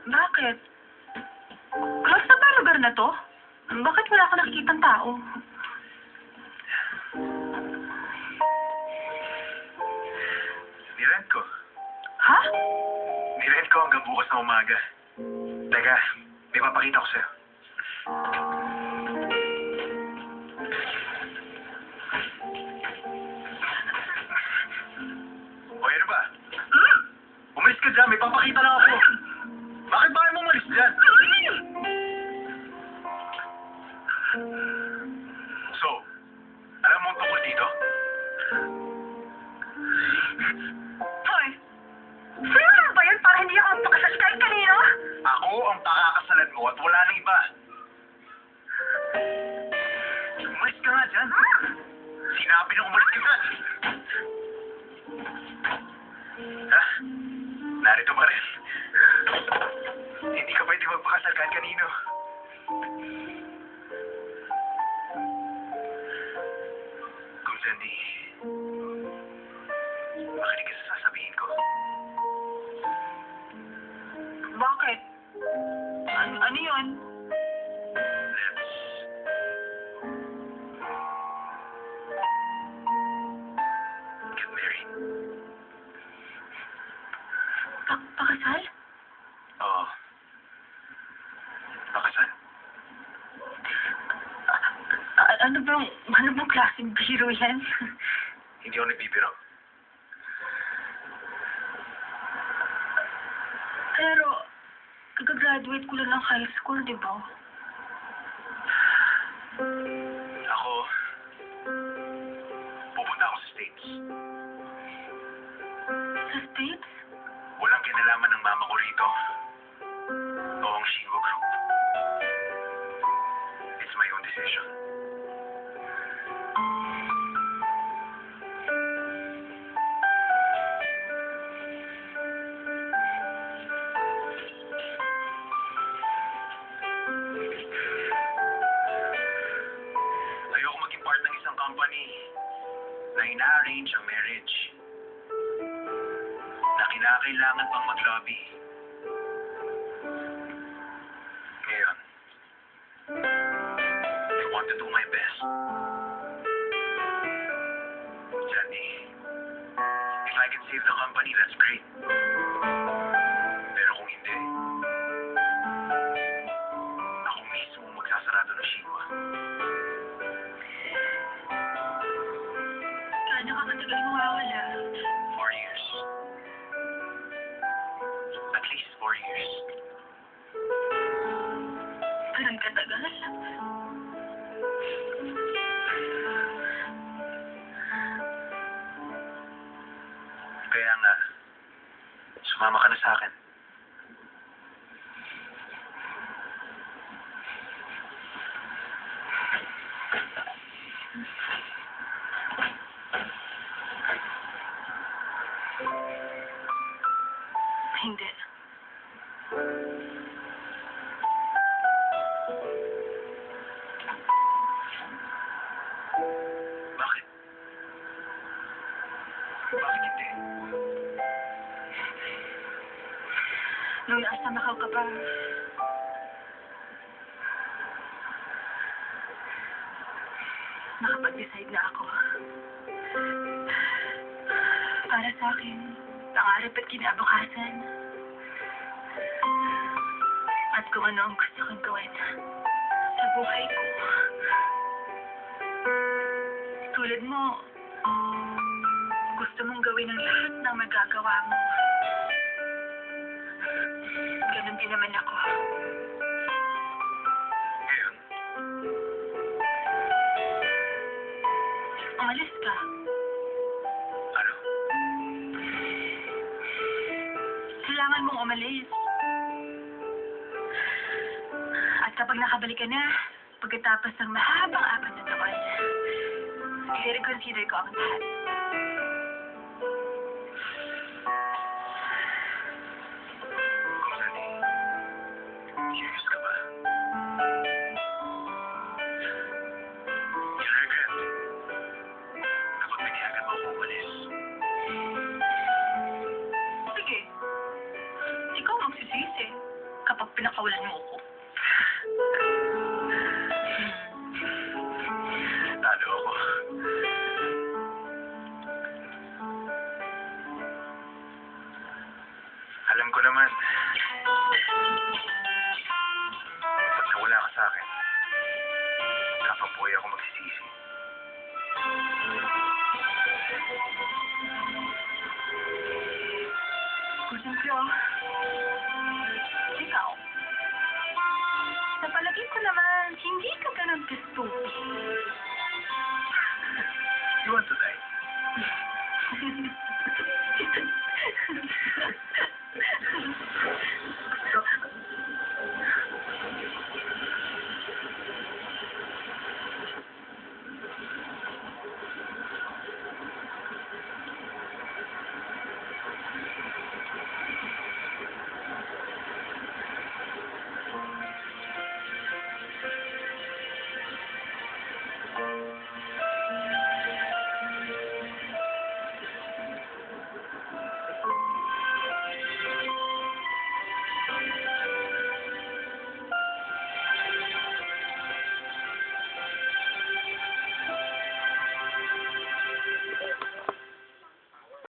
Bakit? Close na ba lugar na to? Bakit wala ka nakikitang tao? Nirent ko. Ha? Nirent ko hanggang bukas na umaga. Teka, may papakita ko sa'yo. O, ano ba? Umalis ka dyan, may papakita lang ako. Bakit ba mo umalis dyan? So, alam mo ang tungkol dito? Hoy! Sino lang ba yan para hindi ako magpakasal kahit kanino? Ako ang pakakasalan mo at wala nang iba. Umalis ka nga dyan. Sinabi na umalis ka dyan. Ha? Narito pa rin. Hindi ka pwede magpakasal kahit kanino. Kung Sandy, makinig ka sa sasabihin ko. Bakit? Ano yun? Let's get married. Pakasal? Oo. Pakasal. Ano bang klaseng biro yan? Hindi ako nagbibiro. Pero, kagagraduate ko lang ng high school, di ba? Ako, pupunta ako sa States. Sa States? Walang kinalaman ng mama ko rito. O ang Shingo Group. It's my own decision. Ayoko maging part ng isang company na ina-arrange ang marriage. Na kinakailangan pang mag-lobby. Ngayon, I want to do my best. Sandy, if I can save the company, that's great. Pero kung hindi, ako mismo magsasarado ng Shiwa. Gaano ka katagal mawawala? 4 years. At least 4 years. Ganun katagal? Kaya nga, sumama ka na sa akin. Hindi. Bakit? Bakit hindi? Nung nasa Macau ka pa, nakapag-decide na ako. Para sa akin, pangarap at kinabukasan. At kung ano ang gusto kong gawin sa buhay ko. Tulad mo, gusto mong gawin ang lahat ng magagawa mo. Ganun din naman ako. Ngayon, Umalis ka. ano? Kailangan mong umalis. At kapag nakabalik ka na, pagkatapos ng mahabang 4 na taon, i-reconsider ko ang lahat. Kung Sandy, curious ka ba? You'll regret kapag pinayagan mo ako umalis. Sige. Ikaw magsisisi. pinakawalan mo ko. Talo ako. Alam ko naman. Pag nawala ka sa akin, dapat buhay ako magsisisi. Cynthia, ikaw. Sa palagay ko naman, hindi ka ganun ka-stupid. You want to die?